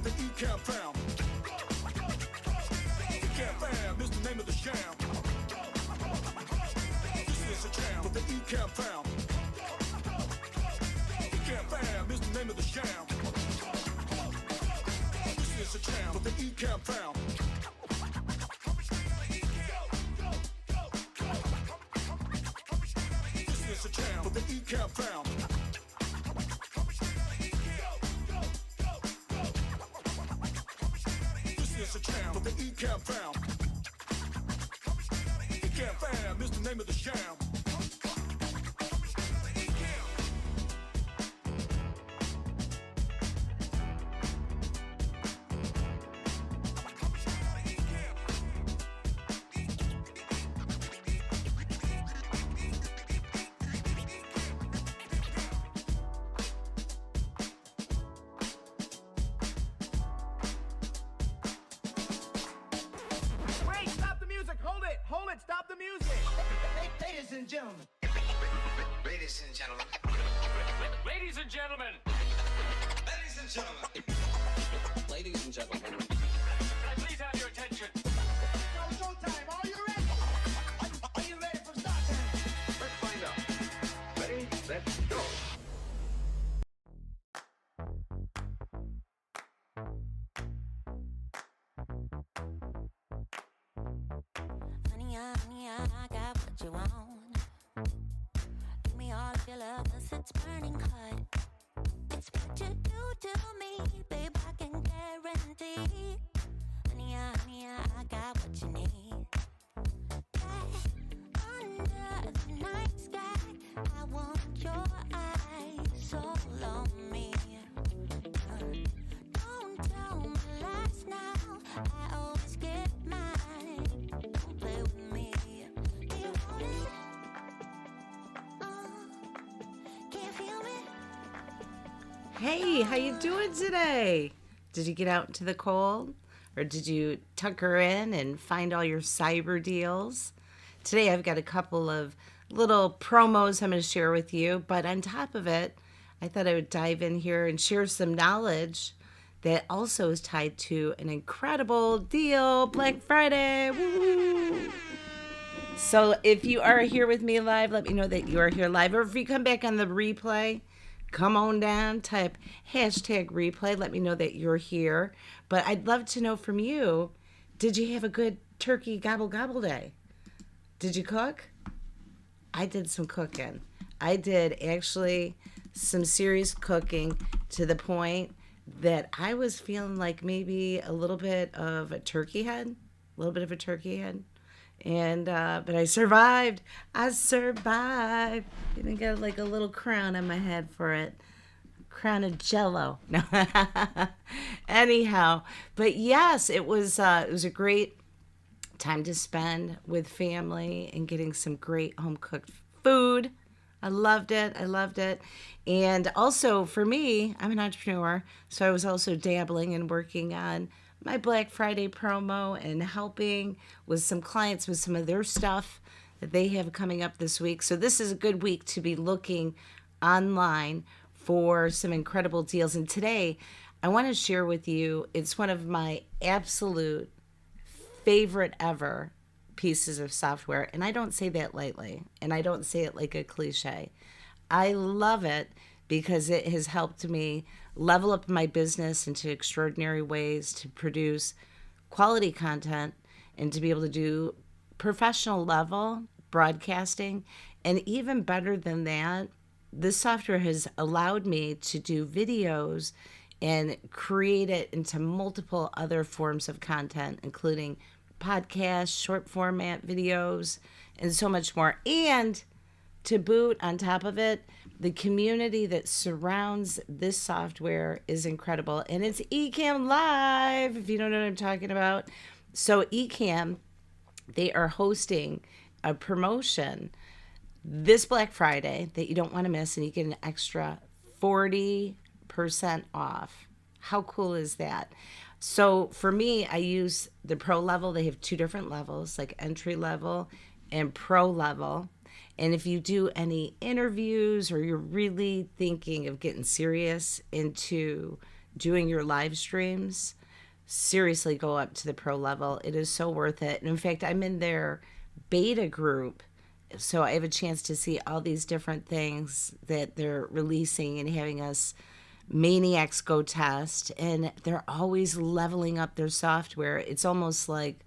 The Ecamm fam. Ecamm fam is the name of the sham. This is a jam with the Ecamm fam. Ecamm fam is the name of the sham. This is a jam with the Ecamm fam. This is a jam with the Ecamm fam. It's a jam with the Ecamm fam. Ecamm fam is the name of the sham. Hold it, stop the music! Ladies and gentlemen. Ladies and gentlemen. Ladies and gentlemen! Ladies and gentlemen. Ladies and gentlemen. Can I please have your attention? Now showtime, are you ready? Are you ready for start time? Let's find out. Ready, let's go! Honey, I got what you want. Give me all of your love, 'cause it's burning hot. It's what you do to me, babe, I can guarantee. Honey, I got what you need. Under the night sky, I want your eyes all on me. Don't tell me lies now, I always get mine. Don't play with me. Do you want it? Can't feel me? Hey, how you doing today? Did you get out into the cold? Or did you tuck her in and find all your cyber deals? Today I've got a couple of little promos I'm going to share with you. But on top of it, I thought I would dive in here and share some knowledge that also is tied to an incredible deal, Black Friday. Woo! So if you are here with me live, let me know that you are here live. Or if you come back on the replay, come on down, type hashtag replay. Let me know that you're here. But I'd love to know from you, did you have a good turkey gobble gobble day? Did you cook? I did some cooking. I did actually some serious cooking to the point that I was feeling like maybe a little bit of a turkey head. And, but I survived. I even got like a little crown on my head for it. Crown of Jello. No. Anyhow, but yes, it was a great time to spend with family and getting some great home cooked food. I loved it. And also for me, I'm an entrepreneur, so I was also dabbling and working on my Black Friday promo and helping with some clients with some of their stuff that they have coming up this week. So this is a good week to be looking online for some incredible deals. And today I want to share with you, it's one of my absolute favorite ever pieces of software. And I don't say that lightly, and I don't say it like a cliche. I love it because it has helped me level up my business into extraordinary ways to produce quality content and to be able to do professional level broadcasting. And even better than that, this software has allowed me to do videos and create it into multiple other forms of content, including podcasts, short format videos, and so much more. And to boot, on top of it, the community that surrounds this software is incredible. And it's Ecamm Live, if you don't know what I'm talking about. So Ecamm, they are hosting a promotion this Black Friday that you don't want to miss, and you get an extra 40% off. How cool is that? So for me, I use the pro level. They have two different levels, like entry level and pro level. And if you do any interviews or you're really thinking of getting serious into doing your live streams, seriously go up to the pro level. It is so worth it. And in fact, I'm in their beta group. So I have a chance to see all these different things that they're releasing and having us maniacs go test. And they're always leveling up their software. It's almost like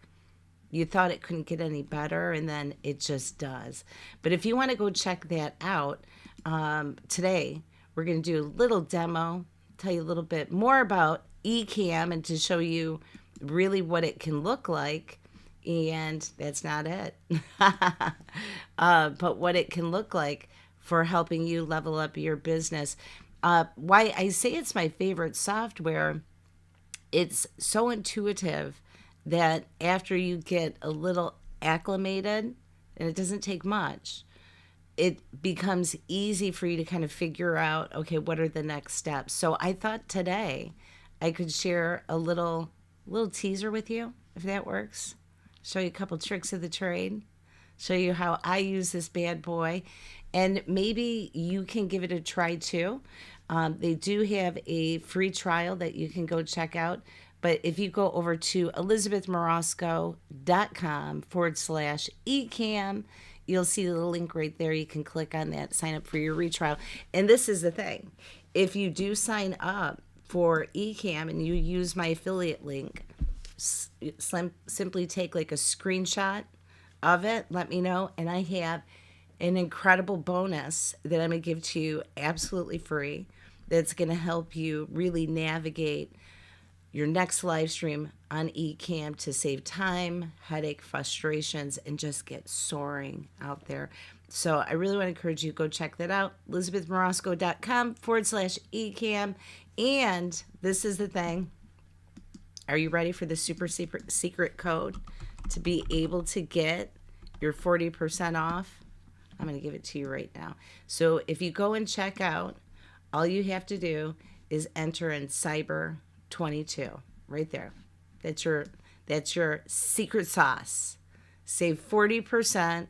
you thought it couldn't get any better, and then it just does. But if you want to go check that out, today we're going to do a little demo, tell you a little bit more about Ecamm, and to show you really what it can look like. And that's not it. But what it can look like for helping you level up your business. Why I say it's my favorite software, it's so intuitive that after you get a little acclimated, and it doesn't take much, it becomes easy for you to kind of figure out, okay, what are the next steps? So I thought today I could share a little teaser with you, if that works. Show you a couple tricks of the trade, show you how I use this bad boy, and maybe you can give it a try too. They do have a free trial that you can go check out. But if you go over to elizabethmorosco.com/ecamm, you'll see the link right there. You can click on that, sign up for your retrial. And this is the thing. If you do sign up for Ecamm and you use my affiliate link, simply take like a screenshot of it, let me know, and I have an incredible bonus that I'm going to give to you absolutely free that's going to help you really navigate your next live stream on Ecamm to save time, headache, frustrations, and just get soaring out there. So I really want to encourage you, go check that out, elizabethmorosco.com/Ecamm. And this is the thing. Are you ready for the super secret code to be able to get your 40% off? I'm going to give it to you right now. So if you go and check out, all you have to do is enter in Cyber 22 right there. That's your secret sauce. Save 40%,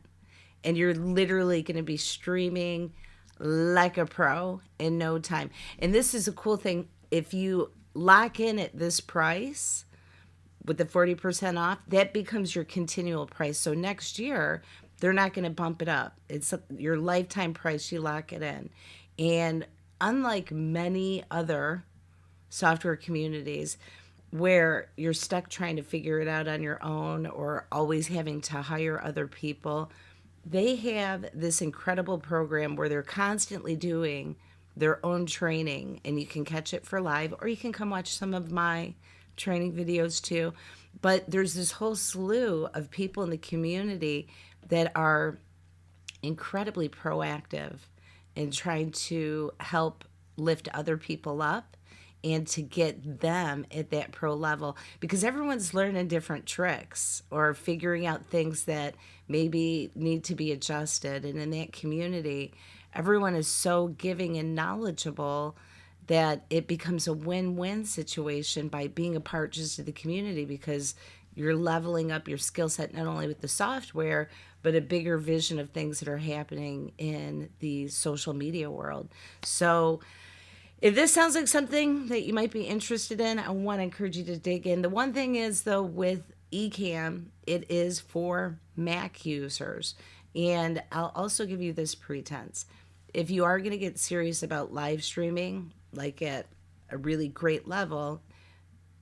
and you're literally going to be streaming like a pro in no time. And this is a cool thing. If you lock in at this price with the 40% off, that becomes your continual price. So next year, they're not going to bump it up. It's your lifetime price. You lock it in. And unlike many other software communities where you're stuck trying to figure it out on your own or always having to hire other people, they have this incredible program where they're constantly doing their own training, and you can catch it for live, or you can come watch some of my training videos too. But there's this whole slew of people in the community that are incredibly proactive in trying to help lift other people up and to get them at that pro level, because everyone's learning different tricks or figuring out things that maybe need to be adjusted. And in that community, everyone is so giving and knowledgeable that it becomes a win-win situation by being a part just of the community, because you're leveling up your skill set not only with the software, but a bigger vision of things that are happening in the social media world. So if this sounds like something that you might be interested in, I want to encourage you to dig in. The one thing is, though, with Ecamm, it is for Mac users. And I'll also give you this pretense. If you are going to get serious about live streaming, like at a really great level,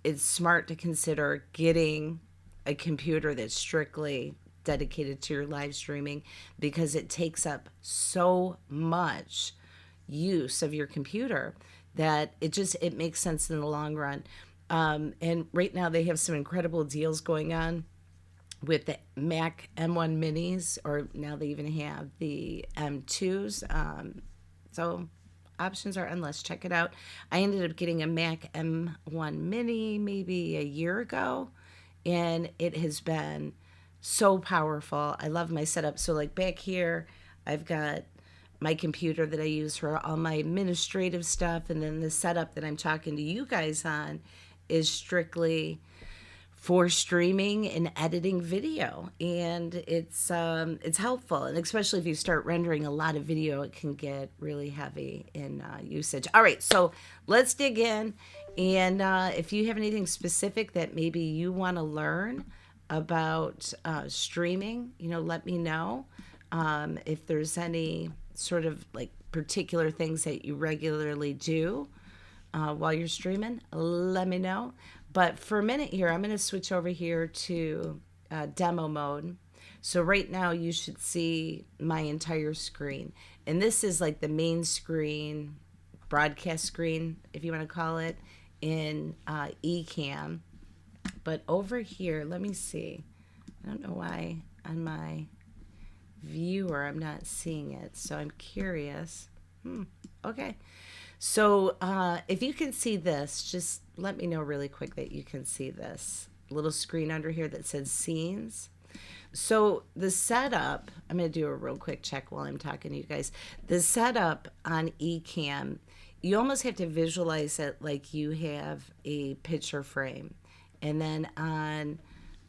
it's smart to consider getting a computer that's strictly dedicated to your live streaming, because it takes up so much use of your computer that it makes sense in the long run. And right now they have some incredible deals going on with the Mac M1 minis, or now they even have the M2s. So options are endless. Check it out. I ended up getting a Mac M1 mini maybe a year ago, and it has been so powerful. I love my setup. So like back here, I've got my computer that I use for all my administrative stuff, and then the setup that I'm talking to you guys on is strictly for streaming and editing video, and it's helpful, and especially if you start rendering a lot of video, it can get really heavy in usage. All right, so let's dig in, and if you have anything specific that maybe you want to learn about streaming, let me know. If there's any sort of like particular things that you regularly do while you're streaming, let me know. But for a minute here, I'm going to switch over here to demo mode. So right now you should see my entire screen. And this is like the main screen, broadcast screen, if you want to call it, in Ecamm. But over here, let me see. I don't know why on my viewer I'm not seeing it. So I'm curious. Okay. So if you can see this, just let me know really quick that you can see this little screen under here that says scenes. So the setup, I'm going to do a real quick check while I'm talking to you guys. The setup on Ecamm, you almost have to visualize it like you have a picture frame. And then on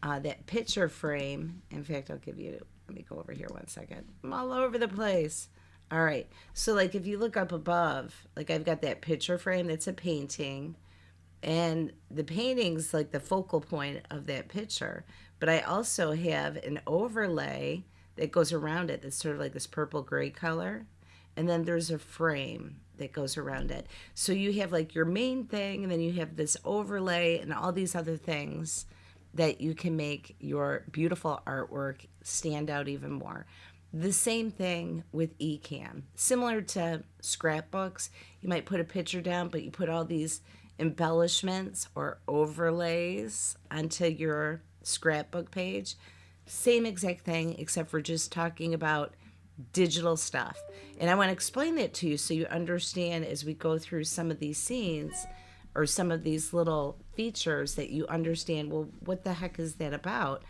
that picture frame, in fact, let me go over here one second. I'm all over the place. All right, so like if you look up above, like I've got that picture frame that's a painting, and the painting's like the focal point of that picture, but I also have an overlay that goes around it that's sort of like this purple gray color, and then there's a frame that goes around it. So you have like your main thing, and then you have this overlay and all these other things that you can make your beautiful artwork stand out even more. The same thing with Ecamm. Similar to scrapbooks, you might put a picture down, but you put all these embellishments or overlays onto your scrapbook page. Same exact thing, except for just talking about digital stuff. And I want to explain that to you so you understand as we go through some of these scenes or some of these little features that you understand, well, what the heck is that about?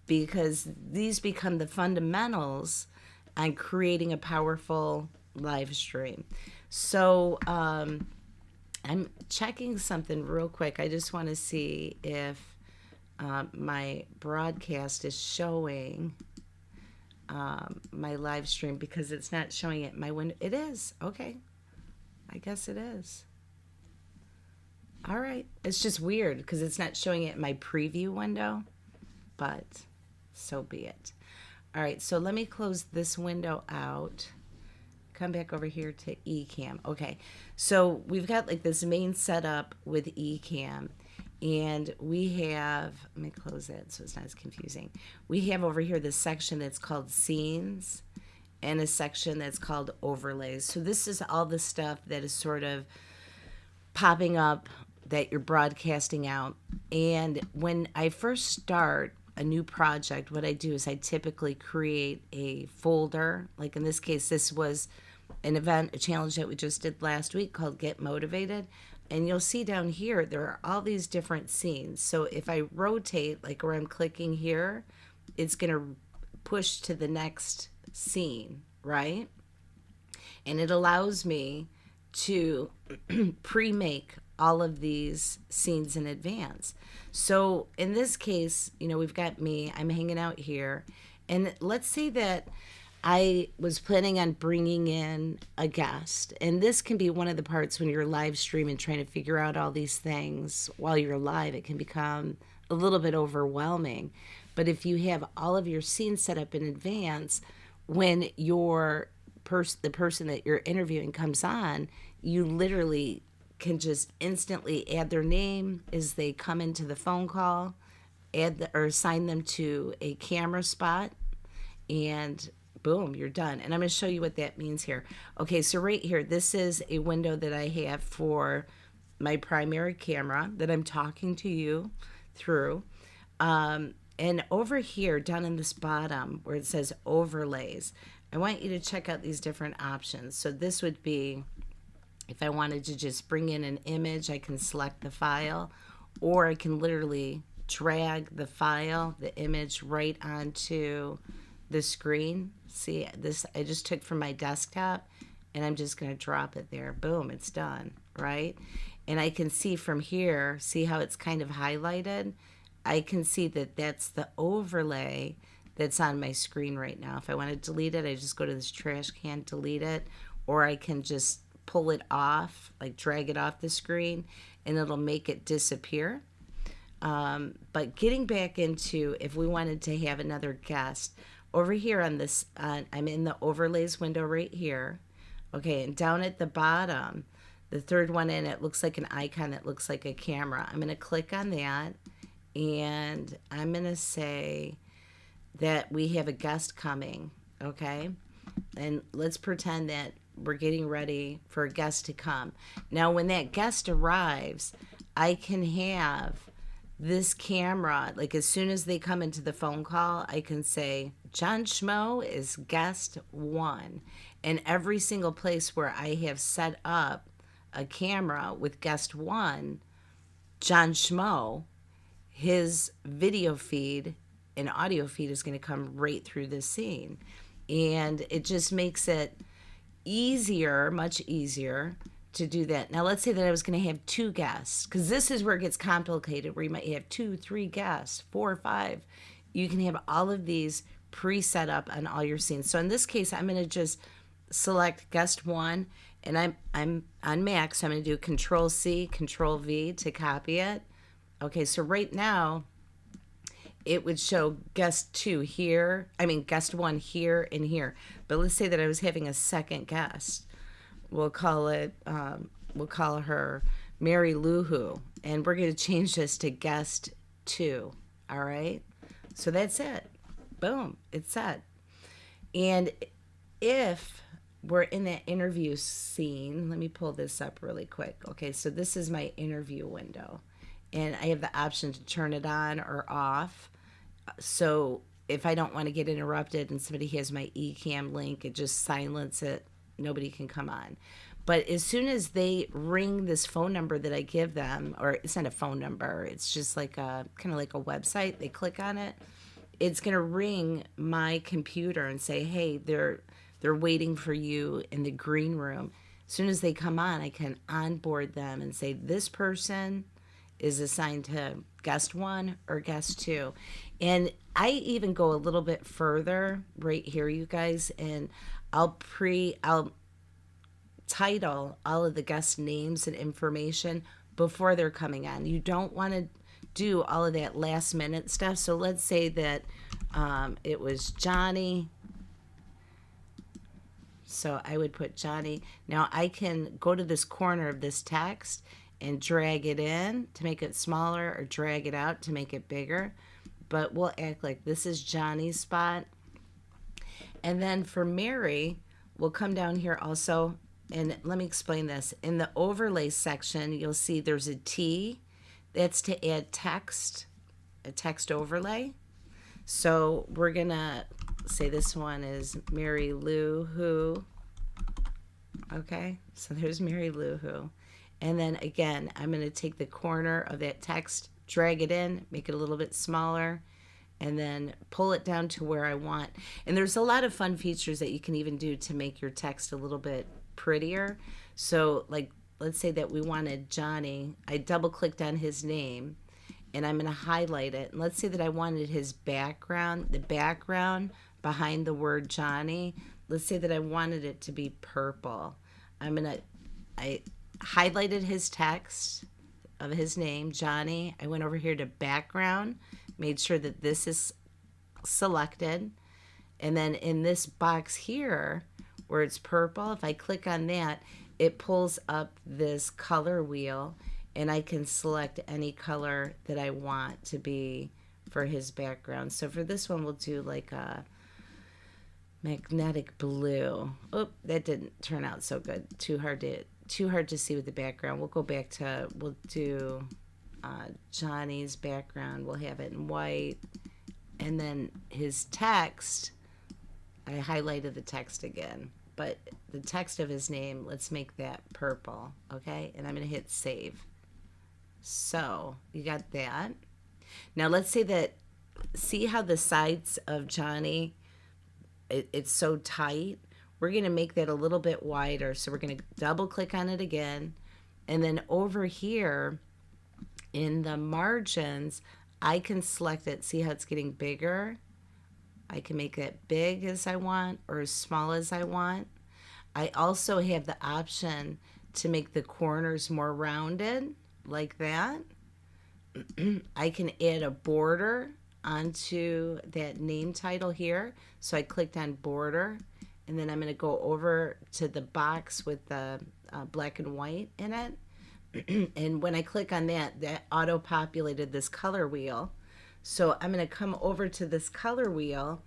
Because these become the fundamentals on creating a powerful live stream. So I'm checking something real quick. I just want to see if my broadcast is showing my live stream, because it's not showing it in my window. It is. Okay. I guess it is. All right. It's just weird because it's not showing it in my preview window, but so be it. All right, so let me close this window out. Come back over here to Ecamm. Okay, so we've got like this main setup with Ecamm, and we have, let me close it so it's not as confusing. We have over here this section that's called scenes and a section that's called overlays. So this is all the stuff that is sort of popping up that you're broadcasting out. And when I first start a new project, what I do is I typically create a folder. Like in this case, this was an event, a challenge that we just did last week called Get Motivated. And you'll see down here, there are all these different scenes. So if I rotate, like where I'm clicking here, it's going to push to the next scene, right? And it allows me to pre-make all of these scenes in advance. So in this case, we've got me, I'm hanging out here, and let's say that I was planning on bringing in a guest, and this can be one of the parts when you're live streaming, trying to figure out all these things while you're live. It can become a little bit overwhelming. But if you have all of your scenes set up in advance, when the person that you're interviewing comes on, you literally can just instantly add their name as they come into the phone call, or assign them to a camera spot, and boom, you're done. And I'm going to show you what that means here. Okay, so right here, this is a window that I have for my primary camera that I'm talking to you through. And over here, down in this bottom where it says overlays, I want you to check out these different options. So this would be, if I wanted to just bring in an image, I can select the file, or I can literally drag the file, the image, right onto the screen. See this, I just took from my desktop and I'm just going to drop it there. Boom, it's done, right? And I can see from here, see how it's kind of highlighted? I can see that that's the overlay that's on my screen right now. If I want to delete it, I just go to this trash can, delete it, or I can just pull it off, like drag it off the screen, and it'll make it disappear. But getting back into, if we wanted to have another guest, over here on this, I'm in the overlays window right here. Okay, and down at the bottom, the third one in, it looks like an icon that looks like a camera. I'm going to click on that, and I'm going to say that we have a guest coming, okay? And let's pretend that we're getting ready for a guest to come. Now, when that guest arrives, I can have this camera, like as soon as they come into the phone call, I can say, John Schmo is guest 1. And every single place where I have set up a camera with guest 1, John Schmo, his video feed and audio feed is going to come right through this scene. And it just makes it easier, much easier to do that. Now, let's say that I was going to have 2 guests, because this is where it gets complicated, where you might have 2, 3 guests, 4 or 5. You can have all of these pre-set up on all your scenes. So in this case, I'm going to just select guest 1, and I'm on Mac, so I'm going to do Control C, Control V to copy it. Okay, so right now, it would show guest 2 here, guest 1 here and here. But let's say that I was having a second guest. We'll call her Mary Lou Who, and we're going to change this to guest 2. All right, so that's it. Boom, it's set. And if we're in that interview scene, let me pull this up really quick. Okay, so this is my interview window, and I have the option to turn it on or off. So if I don't want to get interrupted and somebody has my Ecamm link, it just silences it. Nobody can come on. But as soon as they ring this phone number that I give them, or it's not a phone number, it's just like a kind of like a website, they click on it, it's going to ring my computer and say, hey, they're waiting for you in the green room. As soon as they come on, I can onboard them and say, this person is assigned to guest 1 or guest 2. And I even go a little bit further right here, you guys, and I'll title all of the guest names and information before they're coming on. You don't want to do all of that last minute stuff. So let's say that it was Johnny. So I would put Johnny. Now I can go to this corner of this text and drag it in to make it smaller, or drag it out to make it bigger. But we'll act like this is Johnny's spot. And then for Mary, we'll come down here also, and let me explain this. In the overlay section, you'll see there's a T. That's to add text, a text overlay. So we're going to say this one is Mary Lou Who. Okay, so there's Mary Lou Who. And then again, I'm going to take the corner of that text, drag it in, make it a little bit smaller, and then pull it down to where I want. And there's a lot of fun features that you can even do to make your text a little bit prettier. So like, let's say that we wanted Johnny. I double clicked on his name, and I'm going to highlight it. And let's say that I wanted his background, the background behind the word Johnny. Let's say that I wanted it to be purple. I highlighted his text of his name, Johnny. I went over here to background, made sure that this is selected. And then in this box here, where it's purple, if I click on that, it pulls up this color wheel, and I can select any color that I want to be for his background. So for this one, we'll do like a magnetic blue. Oh, that didn't turn out so good. Too hard to see with the background. We'll go back to, we'll do Johnny's background. We'll have it in white. And then his text, I highlighted the text again. But the text of his name, let's make that purple, okay? And I'm going to hit save. So you got that. Now let's say that, see how the sides of Johnny it's so tight. We're going to make that a little bit wider. So we're going to double click on it again. And then over here in the margins, I can select it. See how it's getting bigger? I can make it big as I want or as small as I want. I also have the option to make the corners more rounded like that. I can add a border onto that name title here. So I clicked on border, and then I'm going to go over to the box with the black and white in it. And when I click on that, that auto-populated this color wheel. So I'm going to come over to this color wheel,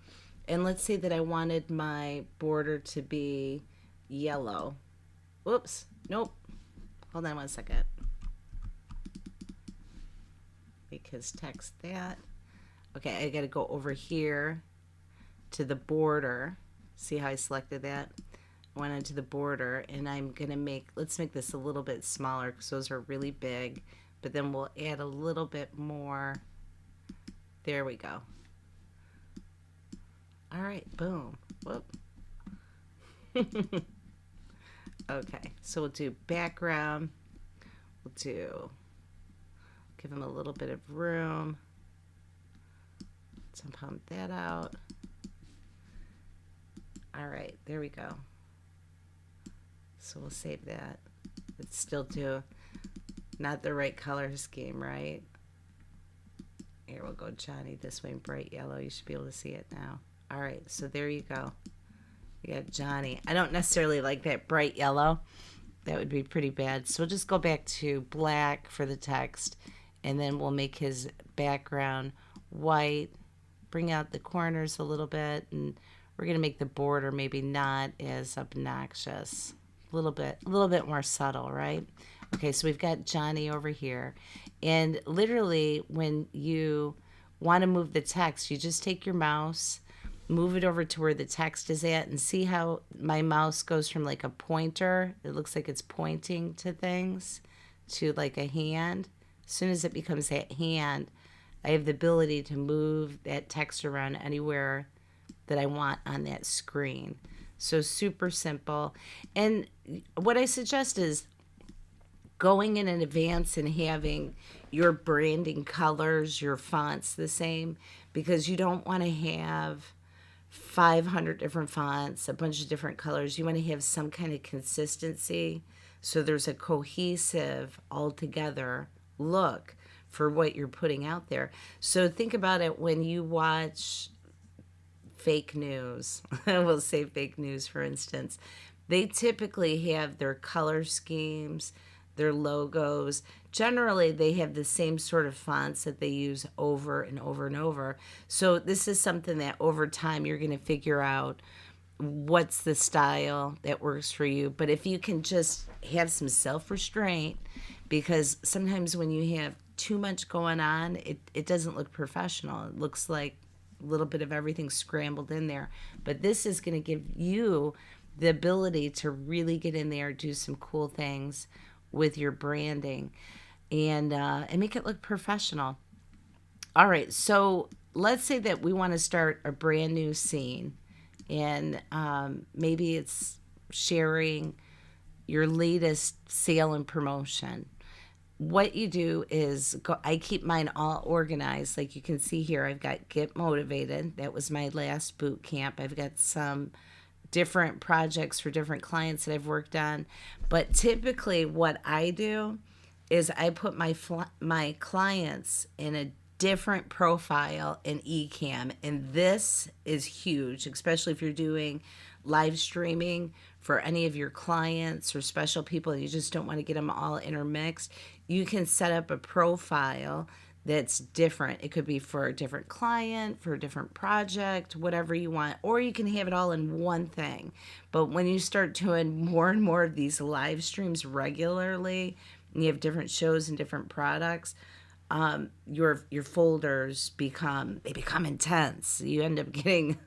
and let's say that I wanted my border to be yellow. Whoops, nope. Hold on one second. Because text that. Okay, I got to go over here to the border. See how I selected that? I went into the border, and I'm going to let's make this a little bit smaller because those are really big. But then we'll add a little bit more. There we go. All right, boom. Whoop. Okay, so we'll do background. We'll give them a little bit of room. Let's pump that out. All right, there we go. So we'll save that. It's still not the right color scheme, right? Here, we'll go Johnny this way, bright yellow. You should be able to see it now. All right, so there you go. You got Johnny. I don't necessarily like that bright yellow. That would be pretty bad. So we'll just go back to black for the text, and then we'll make his background white, bring out the corners a little bit, and we're going to make the border maybe not as obnoxious. A little bit more subtle, right? Okay, so we've got Johnny over here. And literally, when you want to move the text, you just take your mouse, move it over to where the text is at, and see how my mouse goes from like a pointer, it looks like it's pointing to things, to like a hand. As soon as it becomes that hand, I have the ability to move that text around anywhere that I want on that screen. So super simple. And what I suggest is going in advance and having your branding colors, your fonts the same, because you don't want to have 500 different fonts, a bunch of different colors. You want to have some kind of consistency so there's a cohesive, altogether look for what you're putting out there. So think about it when you watch fake news. We'll say fake news, for instance. They typically have their color schemes, their logos. Generally, they have the same sort of fonts that they use over and over and over. So this is something that over time you're going to figure out what's the style that works for you. But if you can just have some self-restraint, because sometimes when you have too much going on, it doesn't look professional. It looks like a little bit of everything scrambled in there. But this is going to give you the ability to really get in there, do some cool things with your branding, and make it look professional. All right, so let's say that we want to start a brand new scene, and maybe it's sharing your latest sale and promotion. What you do is I keep mine all organized. Like you can see here, I've got Get Motivated. That was my last boot camp. I've got some different projects for different clients that I've worked on. But typically what I do is I put my clients in a different profile in Ecamm. And this is huge, especially if you're doing live streaming for any of your clients or special people and you just don't want to get them all intermixed. You can set up a profile that's different. It could be for a different client, for a different project, whatever you want, or you can have it all in one thing. But when you start doing more and more of these live streams regularly, and you have different shows and different products, your folders become intense. You end up getting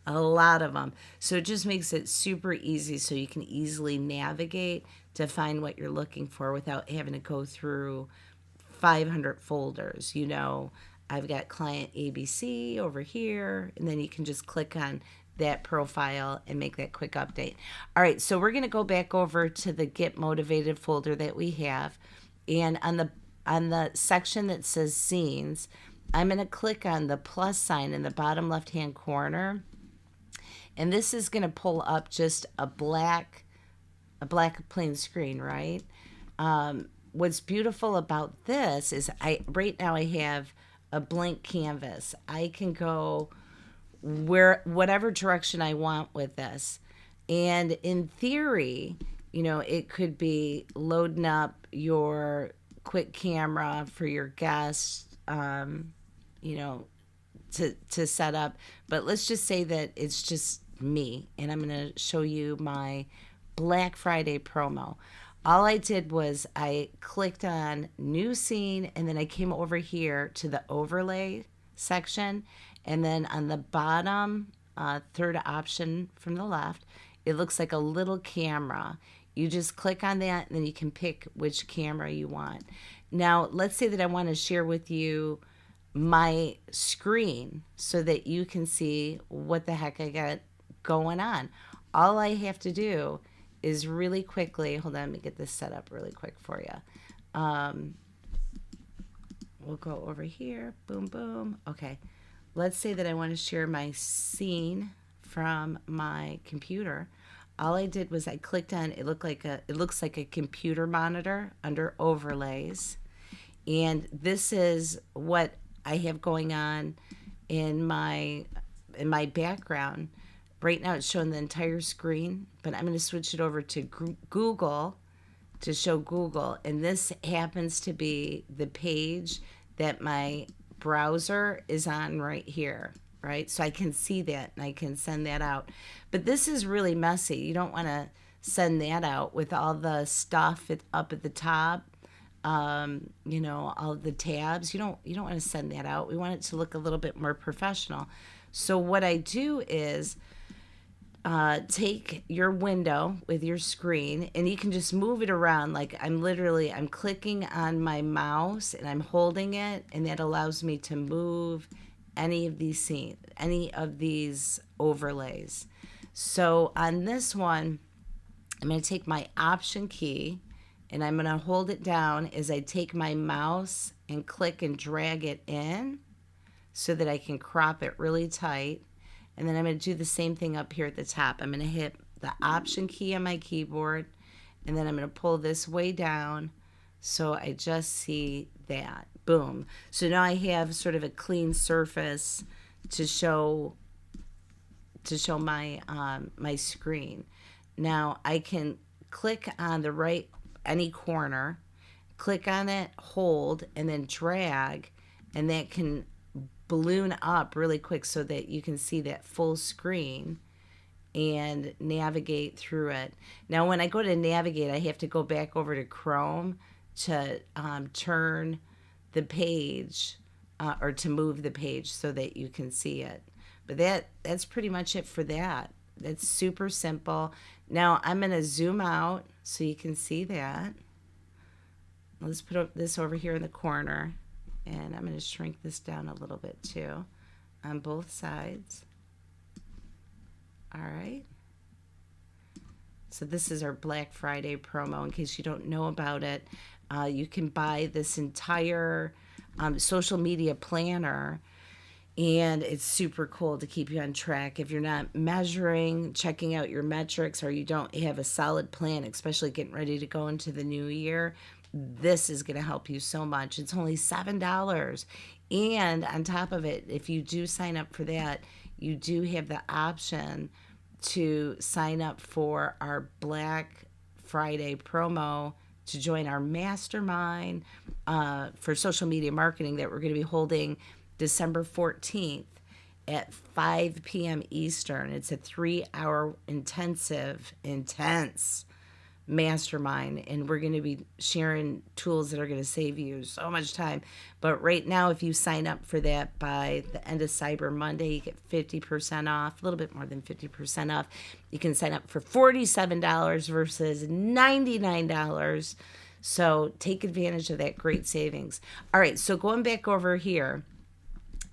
a lot of them. So it just makes it super easy so you can easily navigate to find what you're looking for without having to go through 500 folders. You know, I've got client ABC over here, and then you can just click on that profile and make that quick update. All right, so we're going to go back over to the Get Motivated folder that we have. And on the section that says scenes, I'm going to click on the plus sign in the bottom left-hand corner. And this is going to pull up just a black plain screen, right? What's beautiful about this is right now I have a blank canvas. I can go whatever direction I want with this. And in theory, it could be loading up your quick camera for your guests, to set up. But let's just say that it's just me, and I'm going to show you my Black Friday promo. All I did was I clicked on new scene, and then I came over here to the overlay section, and then on the bottom third option from the left, it looks like a little camera. You just click on that, and then you can pick which camera you want. Now, let's say that I want to share with you my screen so that you can see what the heck I got going on. All I have to do is really quickly, hold on, let me get this set up really quick for you. We'll go over here, boom, boom. Okay, let's say that I want to share my scene from my computer. All I did was I clicked on, it looks like a computer monitor under overlays. And this is what I have going on in my background. Right now it's showing the entire screen, but I'm going to switch it over to Google to show Google. And this happens to be the page that my browser is on right here, right? So I can see that and I can send that out. But this is really messy. You don't want to send that out with all the stuff up at the top. All the tabs. You don't want to send that out. We want it to look a little bit more professional. So what I do is take your window with your screen, and you can just move it around. Like I'm clicking on my mouse and I'm holding it, and that allows me to move any of these scenes, any of these overlays. So on this one, I'm going to take my Option key, and I'm going to hold it down as I take my mouse and click and drag it in so that I can crop it really tight. And then I'm going to do the same thing up here at the top. I'm going to hit the Option key on my keyboard, and then I'm going to pull this way down so I just see that. Boom. So now I have sort of a clean surface to show my my screen. Now I can click on the right any corner, click on it, hold, and then drag, and that can balloon up really quick so that you can see that full screen and navigate through it. Now when I go to navigate, I have to go back over to Chrome to turn the page or to move the page so that you can see it. But that's pretty much it for that. That's super simple. Now I'm going to zoom out so you can see that. Let's put this over here in the corner, and I'm going to shrink this down a little bit too on both sides. All right. So this is our Black Friday promo. In case you don't know about it, you can buy this entire social media planner, and it's super cool to keep you on track. If you're not measuring, checking out your metrics, or you don't have a solid plan, especially getting ready to go into the new year, this is going to help you so much. It's only $7. And on top of it, if you do sign up for that, you do have the option to sign up for our Black Friday promo to join our Mastermind for social media marketing that we're going to be holding December 14th at 5 p.m. Eastern. It's a 3-hour intense mastermind, and we're going to be sharing tools that are going to save you so much time. But right now, if you sign up for that by the end of Cyber Monday, you get 50% off, a little bit more than 50% off. You can sign up for $47 versus $99. So take advantage of that great savings. All right, so going back over here,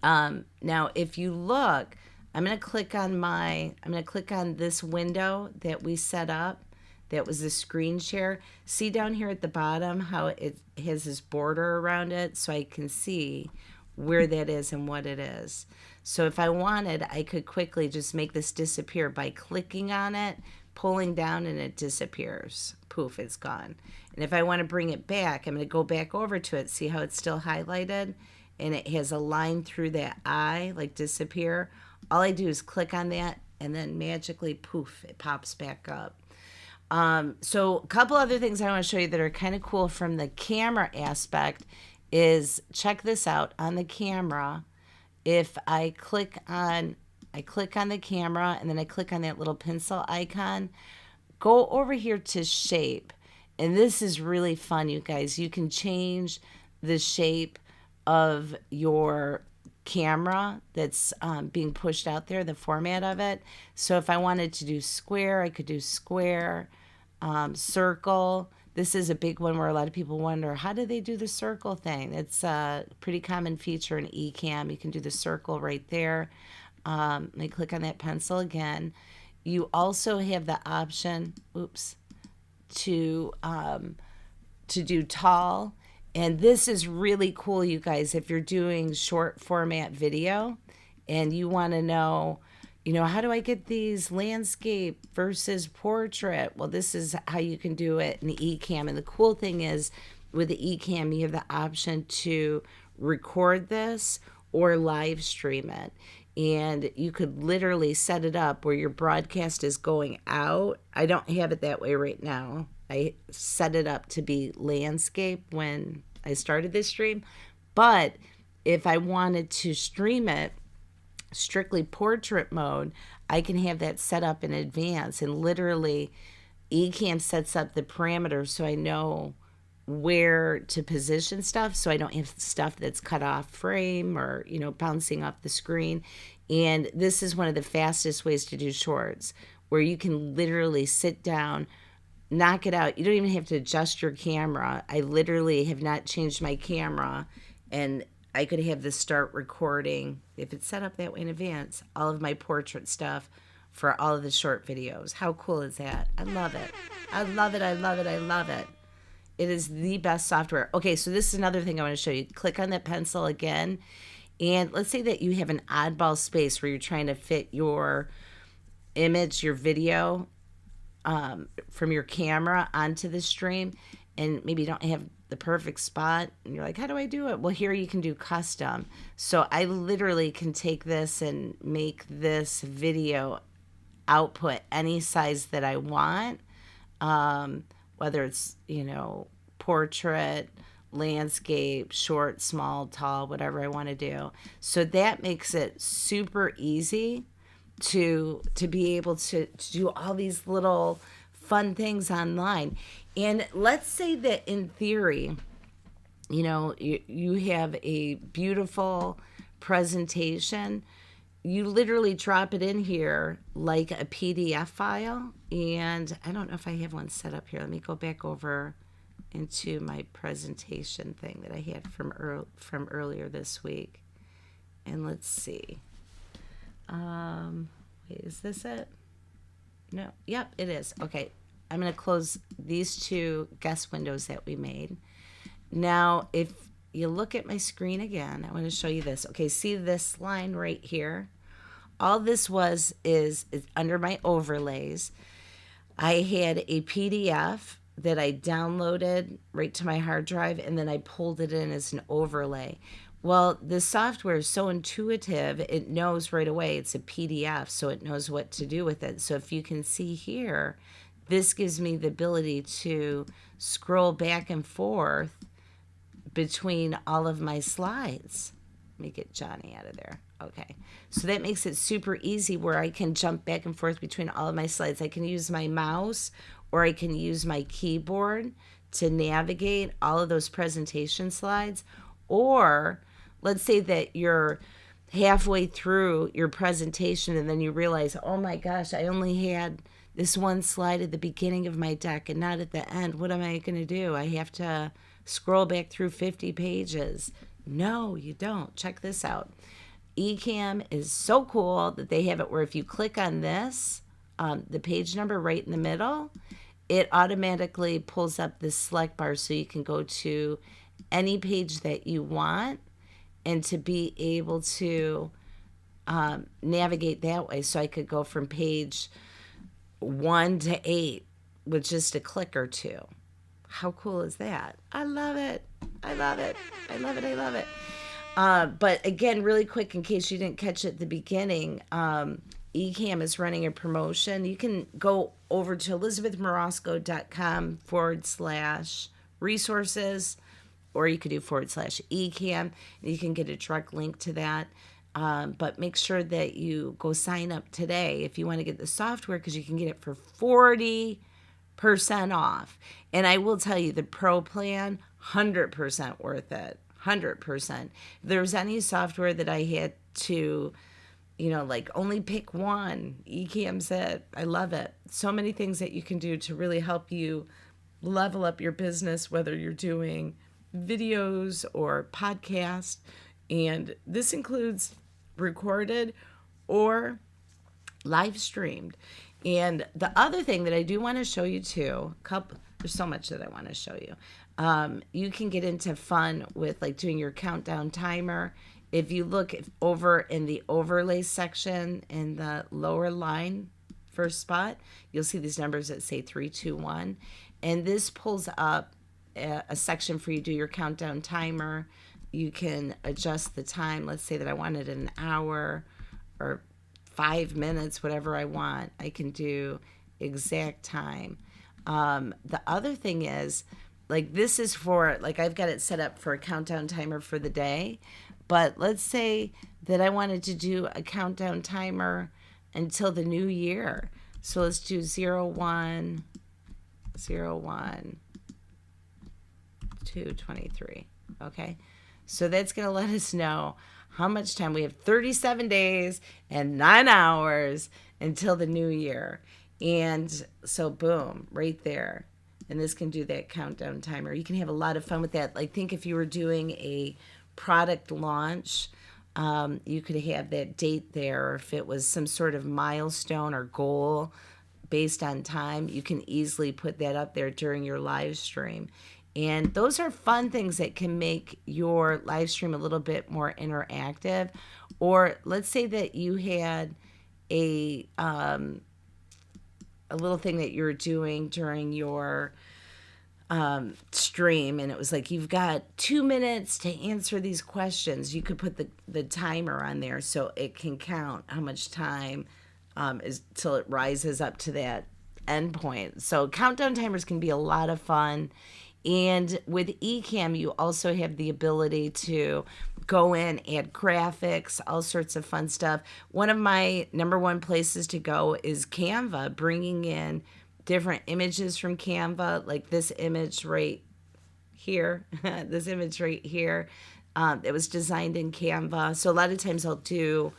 now if you look I'm going to click on this window that we set up. That was the screen share. See down here at the bottom how it has this border around it, so I can see where that is and what it is. So if I wanted, I could quickly just make this disappear by clicking on it, pulling down, and it disappears. Poof, it's gone. And if I want to bring it back, I'm going to go back over to it. See how it's still highlighted? And it has a line through that eye, like disappear. All I do is click on that, and then magically, poof, it pops back up. So a couple other things I want to show you that are kind of cool from the camera aspect is, check this out. On the camera, if I click on the camera and then I click on that little pencil icon, go over here to shape. And this is really fun, you guys. You can change the shape of your camera that's being pushed out there, the format of it. So if I wanted to do square, I could do square, circle. This is a big one where a lot of people wonder, how do they do the circle thing? It's a pretty common feature in Ecamm. You can do the circle right there. Let me click on that pencil again. You also have the option, to do tall. And this is really cool, you guys, if you're doing short format video and you want to know, how do I get these landscape versus portrait? Well, this is how you can do it in the Ecamm. And the cool thing is with the Ecamm, you have the option to record this or live stream it. And you could literally set it up where your broadcast is going out. I don't have it that way right now. I set it up to be landscape when I started this stream. But if I wanted to stream it strictly portrait mode, I can have that set up in advance. And literally, Ecamm sets up the parameters so I know where to position stuff, so I don't have stuff that's cut off frame or, bouncing off the screen. And this is one of the fastest ways to do shorts, where you can literally sit down, knock it out. You don't even have to adjust your camera. I literally have not changed my camera, and I could have this start recording, if it's set up that way in advance, all of my portrait stuff for all of the short videos. How cool is that? I love it. I love it. I love it. I love it. It is the best software. Okay, so this is another thing I want to show you. Click on that pencil again, and let's say that you have an oddball space where you're trying to fit your image, your video, from your camera onto the stream, and maybe you don't have the perfect spot, and you're like, how do I do it? Well, here you can do custom. So I literally can take this and make this video output any size that I want, whether it's, portrait, landscape, short, small, tall, whatever I want to do. So that makes it super easy to be able to do all these little fun things online. And let's say that in theory, you have a beautiful presentation. You literally drop it in here like a PDF file. And I don't know if I have one set up here. Let me go back over into my presentation thing that I had from earlier this week. And let's see. Wait, is this it? No. Yep, it is. Okay. I'm going to close these two guest windows that we made. Now, if you look at my screen again, I want to show you this. Okay, see this line right here? All this is under my overlays. I had a PDF that I downloaded right to my hard drive, and then I pulled it in as an overlay. Well, the software is so intuitive, it knows right away it's a PDF, so it knows what to do with it. So if you can see here, this gives me the ability to scroll back and forth between all of my slides. Let me get Johnny out of there. Okay. So that makes it super easy where I can jump back and forth between all of my slides. I can use my mouse or I can use my keyboard to navigate all of those presentation slides. Or let's say that you're halfway through your presentation and then you realize, oh my gosh, I only had this one slide at the beginning of my deck and not at the end. What am I going to do? I have to scroll back through 50 pages. No, you don't. Check this out. Ecamm is so cool that they have it where if you click on this, the page number right in the middle, it automatically pulls up this select bar so you can go to any page that you want and to be able to navigate that way. So I could go from page 1 to 8 with just a click or two. How cool is that? I love it. I love it. I love it. I love it. But again, really quick, in case you didn't catch it at the beginning, Ecamm is running a promotion. You can go over to elizabethmorosco.com/resources, or you could do /Ecamm, and you can get a direct link to that. But make sure that you go sign up today if you want to get the software, because you can get it for 40% off. And I will tell you, the pro plan, 100% worth it. 100%. If there was any software that I had to, like only pick one, Ecamm's it. I love it. So many things that you can do to really help you level up your business, whether you're doing videos or podcasts. And this includes recorded or live streamed. And the other thing that I do want to show you too, there's so much that I want to show you. You can get into fun with like doing your countdown timer. If you look over in the overlay section in the lower line, first spot, you'll see these numbers that say 3, 2, 1. And this pulls up a section for you to do your countdown timer. You can adjust the time. Let's say that I wanted an hour or 5 minutes, whatever I want. I can do exact time. The other thing is, like, this is for, like, I've got it set up for a countdown timer for the day. But let's say that I wanted to do a countdown timer until the new year. So let's do 01, 2/23. Okay. So that's going to let us know how much time we have. 37 days and 9 hours until the new year. And so boom, right there. And this can do that countdown timer. You can have a lot of fun with that. Like, think if you were doing a product launch, you could have that date there. Or if it was some sort of milestone or goal based on time, you can easily put that up there during your live stream. And those are fun things that can make your live stream a little bit more interactive. Or let's say that you had a little thing that you were doing during your stream, and it was like, you've got 2 minutes to answer these questions. You could put the timer on there so it can count how much time is till it rises up to that end point. So countdown timers can be a lot of fun. And with Ecamm, you also have the ability to go in, add graphics, all sorts of fun stuff. One of my number one places to go is Canva, bringing in different images from Canva, like this image right here, this image right here. It was designed in Canva. So a lot of times I'll do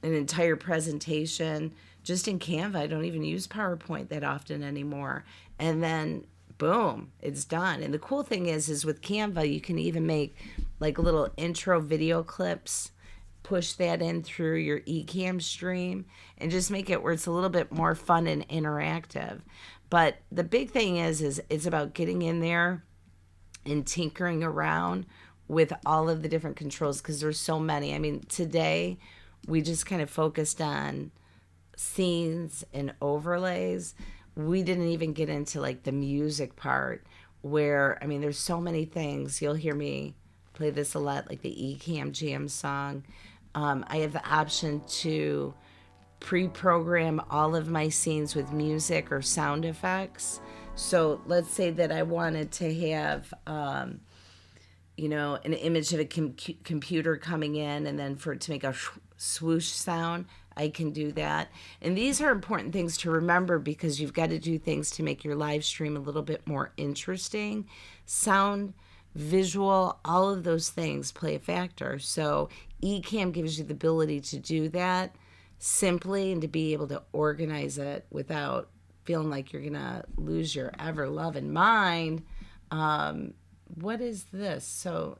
an entire presentation just in Canva. I don't even use PowerPoint that often anymore. And then boom, it's done. And the cool thing is with Canva, you can even make like little intro video clips, push that in through your Ecamm stream, and just make it where it's a little bit more fun and interactive. But the big thing is it's about getting in there and tinkering around with all of the different controls, because there's so many. I mean, today we just kind of focused on scenes and overlays. We didn't even get into like the music part, where, I mean, there's so many things. You'll hear me play this a lot, like the Ecamm Jam song. I have the option to pre-program all of my scenes with music or sound effects. So let's say that I wanted to have, an image of a computer coming in, and then for it to make a swoosh sound, I can do that. And these are important things to remember, because you've got to do things to make your live stream a little bit more interesting. Sound, visual, all of those things play a factor. So Ecamm gives you the ability to do that simply, and to be able to organize it without feeling like you're going to lose your ever-loving mind. What is this? So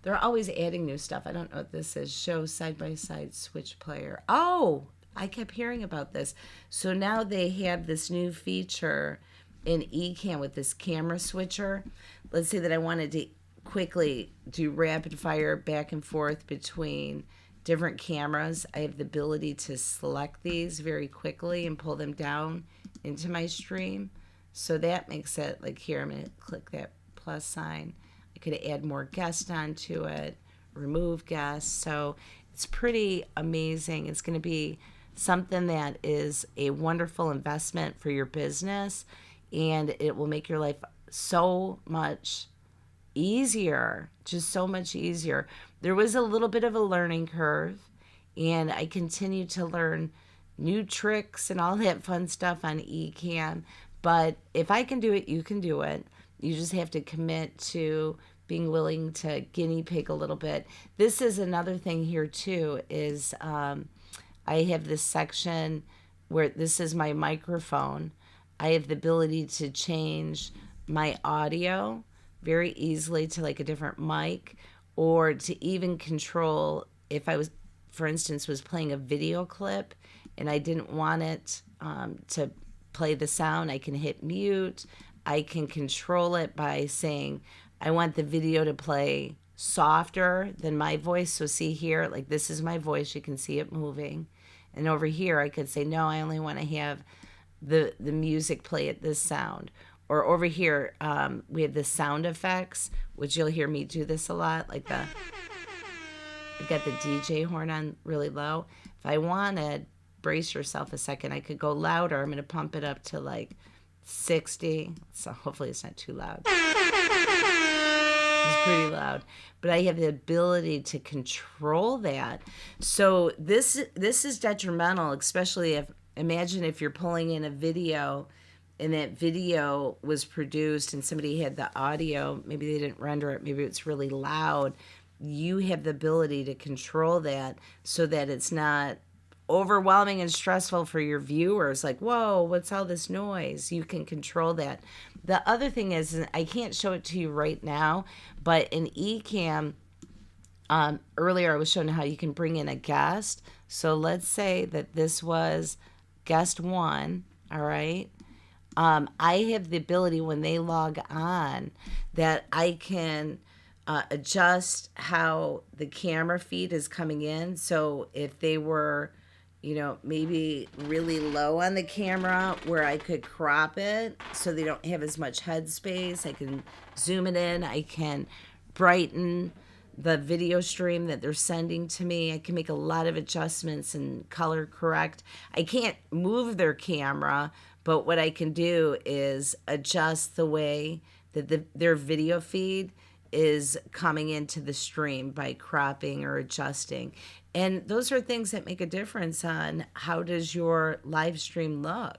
they're always adding new stuff. I don't know what this is. Show side-by-side switch player. Oh, I kept hearing about this. So now they have this new feature in Ecamm with this camera switcher. Let's say that I wanted to quickly do rapid fire back and forth between different cameras. I have the ability to select these very quickly and pull them down into my stream. So that makes it, like here, I'm going to click that plus sign. I could add more guests onto it, remove guests. So it's pretty amazing. It's going to be something that is a wonderful investment for your business, and it will make your life so much easier, just so much easier. There was a little bit of a learning curve, and I continue to learn new tricks and all that fun stuff on Ecamm. But if I can do it, you can do it. You just have to commit to being willing to guinea pig a little bit. This is another thing here too, is I have this section where this is my microphone. I have the ability to change my audio very easily to like a different mic, or to even control if I was, for instance, was playing a video clip and I didn't want it to play the sound. I can hit mute. I can control it by saying I want the video to play softer than my voice. So see here, like this is my voice. You can see it moving. And over here, I could say, no, I only want to have the music play at this sound. Or over here, we have the sound effects, which you'll hear me do this a lot. Like I've got the DJ horn on really low. If I wanted, brace yourself a second, I could go louder. I'm going to pump it up to like 60. So hopefully it's not too loud. It's pretty loud. But I have the ability to control that. So this is detrimental, especially imagine if you're pulling in a video and that video was produced and somebody had the audio, maybe they didn't render it, maybe it's really loud. You have the ability to control that so that it's not overwhelming and stressful for your viewers. Like, whoa, what's all this noise? You can control that. The other thing is, and I can't show it to you right now, but in Ecamm, earlier I was showing how you can bring in a guest. So let's say that this was guest 1, all right? I have the ability when they log on that I can adjust how the camera feed is coming in. So if they were, maybe really low on the camera, where I could crop it so they don't have as much headspace, I can zoom it in, I can brighten the video stream that they're sending to me. I can make a lot of adjustments and color correct. I can't move their camera, but what I can do is adjust the way that their video feed is coming into the stream by cropping or adjusting. And those are things that make a difference on how does your live stream look.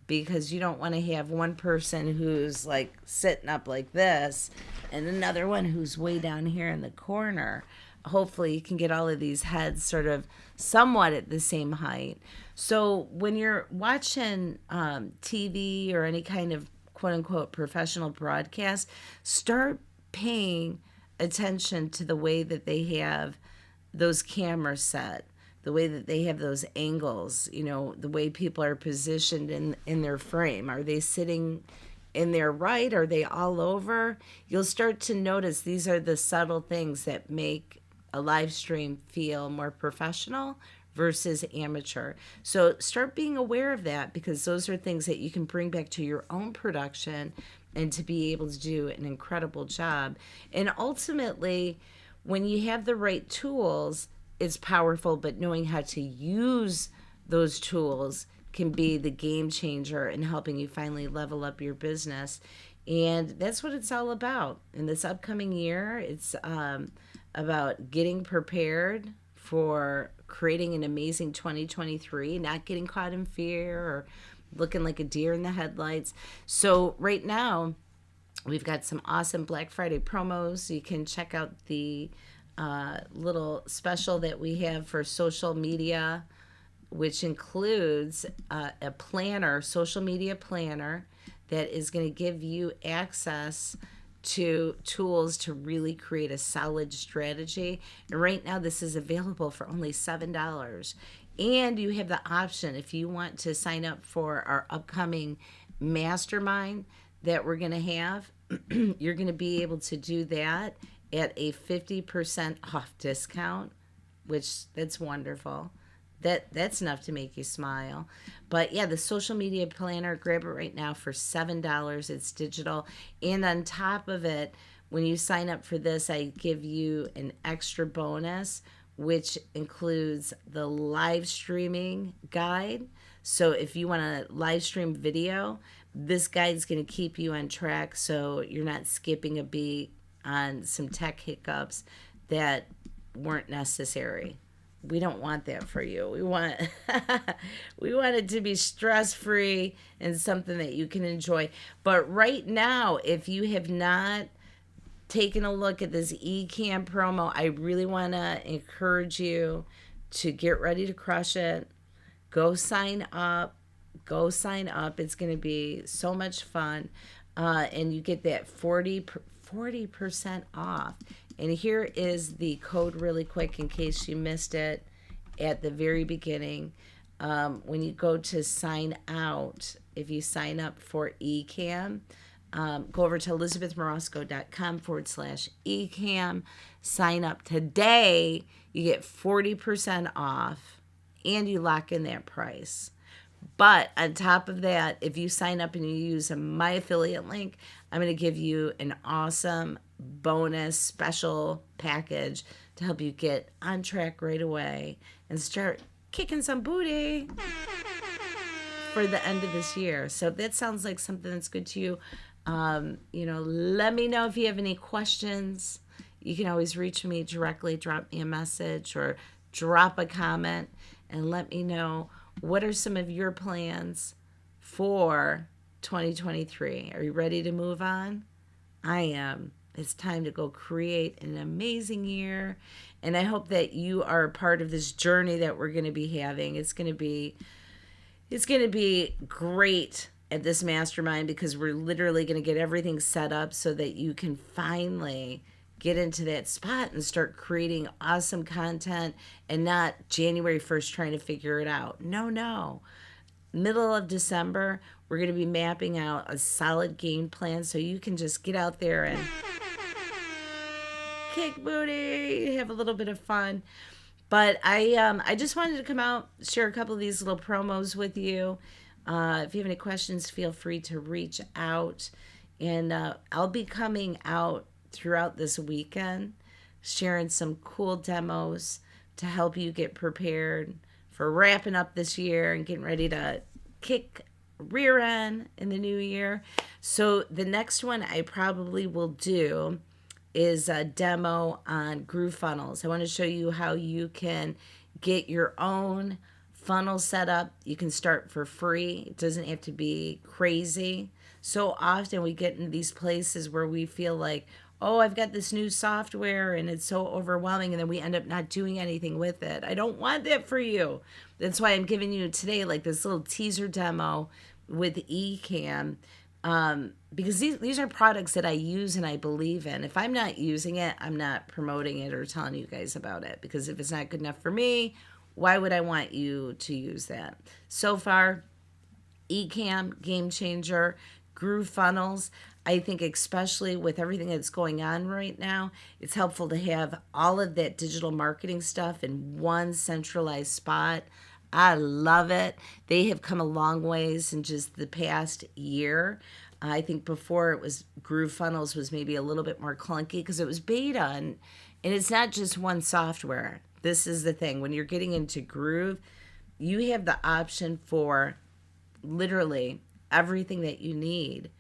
Because you don't want to have one person who's like sitting up like this and another one who's way down here in the corner. Hopefully you can get all of these heads sort of somewhat at the same height. So when you're watching TV or any kind of quote unquote professional broadcast, start paying attention to the way that they have those cameras set, the way that they have those angles, the way people are positioned in their frame. Are they sitting in their right? Are they all over? You'll start to notice these are the subtle things that make a live stream feel more professional versus amateur. So start being aware of that, because those are things that you can bring back to your own production and to be able to do an incredible job. And ultimately, when you have the right tools, it's powerful, but knowing how to use those tools can be the game changer in helping you finally level up your business. And that's what it's all about. In this upcoming year, it's about getting prepared for creating an amazing 2023, not getting caught in fear or looking like a deer in the headlights. So right now, we've got some awesome Black Friday promos. You can check out the little special that we have for social media, which includes a planner, social media planner, that is going to give you access to tools to really create a solid strategy. And right now, this is available for only $7. And you have the option, if you want to sign up for our upcoming mastermind that we're going to have, you're going to be able to do that at a 50% off discount, which that's wonderful. That's enough to make you smile. But yeah, the social media planner, grab it right now for $7. It's digital. And on top of it, when you sign up for this, I give you an extra bonus, which includes the live streaming guide. So if you want to live stream video, this guide is going to keep you on track so you're not skipping a beat on some tech hiccups that weren't necessary. We don't want that for you. We want we want it to be stress-free and something that you can enjoy. But right now, if you have not taken a look at this Ecamm promo, I really want to encourage you to get ready to crush it. Go sign up. Go sign up. It's going to be so much fun. And you get that 40% off. And here is the code really quick in case you missed it at the very beginning. When you go to sign out, if you sign up for Ecamm, go over to elizabethmorosco.com/Ecamm. Sign up today. You get 40% off and you lock in that price. But on top of that, if you sign up and you use my affiliate link, I'm going to give you an awesome bonus special package to help you get on track right away and start kicking some booty for the end of this year. So if that sounds like something that's good to you, let me know if you have any questions. You can always reach me directly, drop me a message or drop a comment and let me know what are some of your plans for 2023. Are you ready to move on? I am. It's time to go create an amazing year. And I hope that you are a part of this journey that we're going to be having. It's going to be great at this mastermind because we're literally going to get everything set up so that you can finally get into that spot and start creating awesome content and not January 1st trying to figure it out. No. Middle of December, we're going to be mapping out a solid game plan so you can just get out there and kick booty, have a little bit of fun. But I just wanted to come out, share a couple of these little promos with you. If you have any questions, feel free to reach out. And I'll be coming out throughout this weekend, sharing some cool demos to help you get prepared for wrapping up this year and getting ready to kick rear end in the new year. So the next one I probably will do is a demo on GrooveFunnels. I want to show you how you can get your own funnel set up. You can start for free. It doesn't have to be crazy. So often we get in these places where we feel like, oh, I've got this new software and it's so overwhelming, and then we end up not doing anything with it. I don't want that for you. That's why I'm giving you today like this little teaser demo with Ecamm, because these are products that I use and I believe in. If I'm not using it, I'm not promoting it or telling you guys about it, because if it's not good enough for me, why would I want you to use that? So far, Ecamm, game changer. GrooveFunnels, I think especially with everything that's going on right now, it's helpful to have all of that digital marketing stuff in one centralized spot. I love it. They have come a long ways in just the past year. I think before it was GrooveFunnels was maybe a little bit more clunky because it was beta, and it's not just one software. This is the thing. When you're getting into Groove, you have the option for literally everything that you need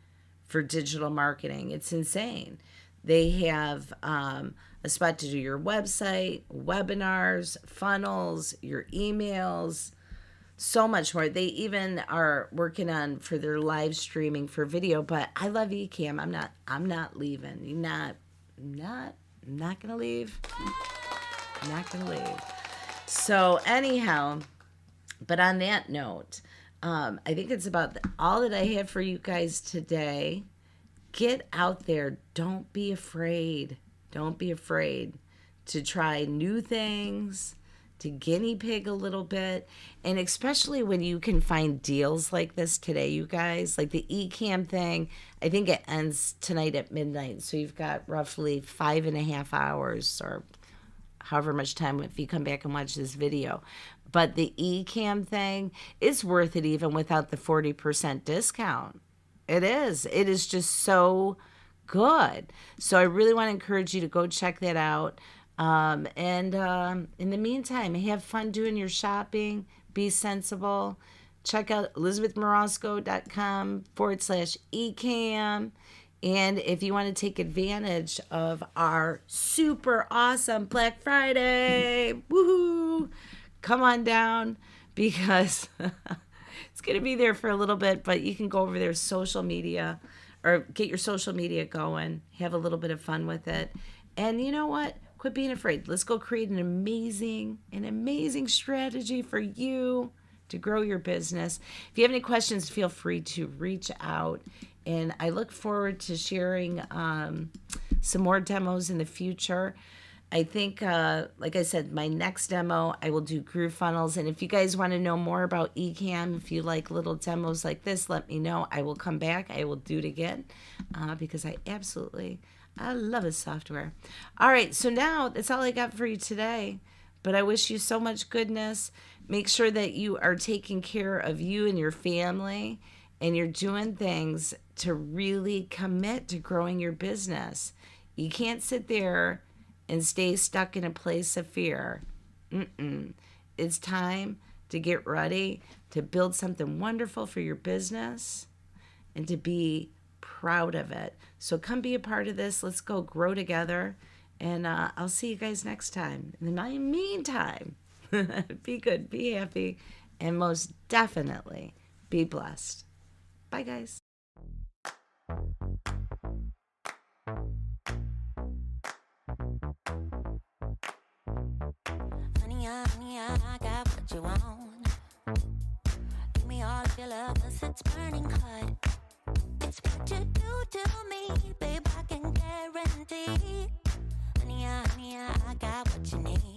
for digital marketing. It's insane. They have a spot to do your website, webinars, funnels, your emails, so much more. They even are working on for their live streaming for video. But I love Ecamm. I'm not leaving. I'm not gonna leave. I'm not gonna leave. So anyhow, but on that note, I think it's about all that I have for you guys today. get out there. Don't be afraid. Don't be afraid to try new things, to guinea pig a little bit. And especially when you can find deals like this today, you guys, like the Ecamm thing, I think it ends tonight at midnight. So you've got roughly 5.5 hours or however much time if you come back and watch this video. But the Ecamm thing is worth it even without the 40% discount. It is. It is just so good. So I really want to encourage you to go check that out. And in the meantime, have fun doing your shopping. Be sensible. Check out elizabethmorosco.com/Ecamm. And if you want to take advantage of our super awesome Black Friday, woohoo, come on down because it's going to be there for a little bit, but you can go over their social media or get your social media going, have a little bit of fun with it. And you know what? Quit being afraid. Let's go create an amazing strategy for you to grow your business. If you have any questions, feel free to reach out. And I look forward to sharing some more demos in the future. I think, like I said, my next demo, I will do GrooveFunnels. And if you guys want to know more about Ecamm, if you like little demos like this, let me know. I will come back. I will do it again because I love this software. All right, so now that's all I got for you today. But I wish you so much goodness. Make sure that you are taking care of you and your family, and you're doing things to really commit to growing your business. You can't sit there and stay stuck in a place of fear. It's time to get ready to build something wonderful for your business and to be proud of it. So come be a part of this. Let's go grow together. And I'll see you guys next time. In the meantime, be good, be happy, and most definitely be blessed. Bye, guys. Honey, I got what you want. Give me all of your love, 'cause it's burning hot. It's what you do to me, babe, I can guarantee. Honey, I got what you need.